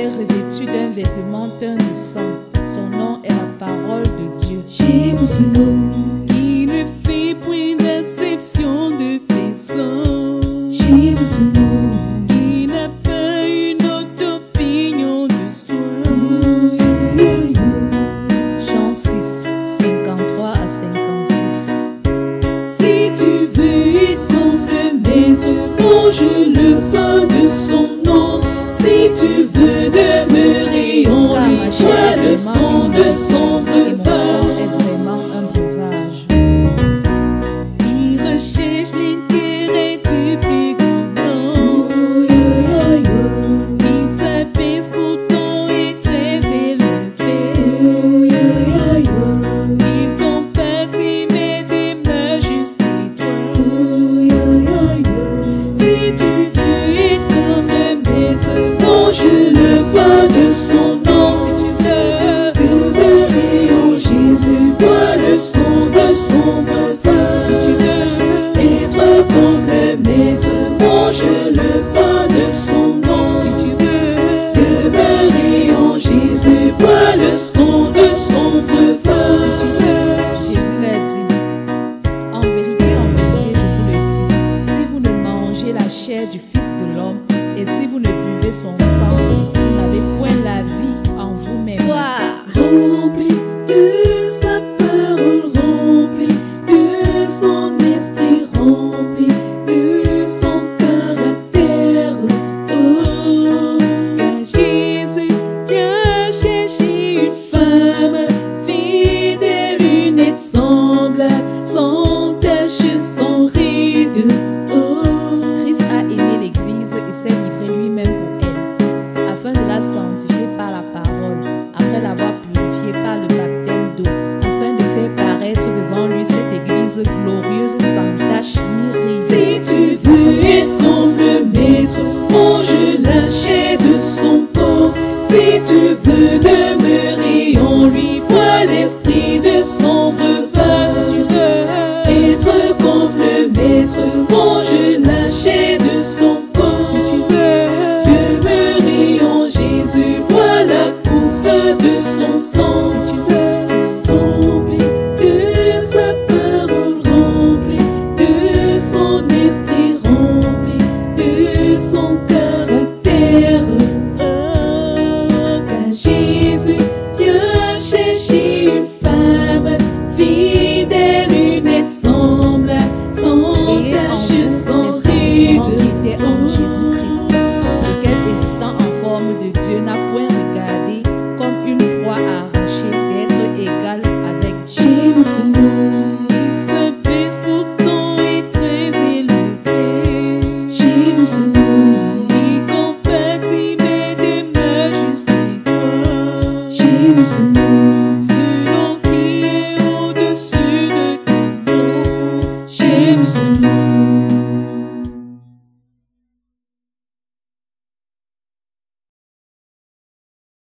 était revêtu d'un vêtement teint de sang. Son nom est la parole de Dieu. J'aime ce nom. Il ne fait point d'acception de personne. J'aime ce nom. Il n'a pas une autre opinion de soi. Jean 6, 53 à 56. Si tu veux être maître, mange le pain de son nom. Si tu veux demeurer en lui, bois le sang de son breuvage. Est vraiment un breuvage. Il recherche l'intérêt du plus grand. Il s'abaisse pourtant est très élevé. Il compatit mais demeure juste et droit. Si tu veux être le maître, Mange le pain de son nom. Si tu veux demeurer en Jésus, bois le sang de son breuvage. si tu veux, Être comme le maître, mange le pain de son nom. si tu veux, Demeurer en Jésus, bois le sang de son breuvage. Jésus l'a dit. En vérité, je vous le dis, si vous ne mangez la chair du Fils de l'homme et si vous ne buvez son sang, vous n'avez point la vie en vous-même. Rempli de sa parole, rempli de son esprit, rempli de son caractère. Oh, Quand Jésus viens chercher une femme fidèle, une lunettes semblables, sans tache, sans ride. Oh, Christ a aimé l'Église et s'est livré lui-même pour elle, afin de la sanctifier par la parole, après l'avoir purifiée par le baptême d'eau, afin de faire paraître devant lui cette Église glorieuse, sans tache ni ride. si tu veux être comme le maître, mange la chair de son corps. Si tu veux demeurer en lui, bois l'esprit de son breuvage. Si tu veux être comme le maître, mange la chair de son corps. Si tu veux demeurer en Jésus, bois la coupe de son sang. Si tu veux rempli de sa parole, rempli de son esprit, rempli de son caractère. Oh, quand Jésus vient chercher une femme fidèle, lunettes semblables, sans Et en tache, vous, les sans sentiments ride. qui étaient en Jésus-Christ, lequel existant en forme de Dieu n'a point regardé comme une proie à arracher d'être égal avec Dieu. J'aime ce nom. Il s'abaisse pourtant est très élevé. J'aime ce nom. Il compatit mais demeure juste et droit. J'aime ce nom. Selon qui est au-dessus de tout nom. J'aime ce nom.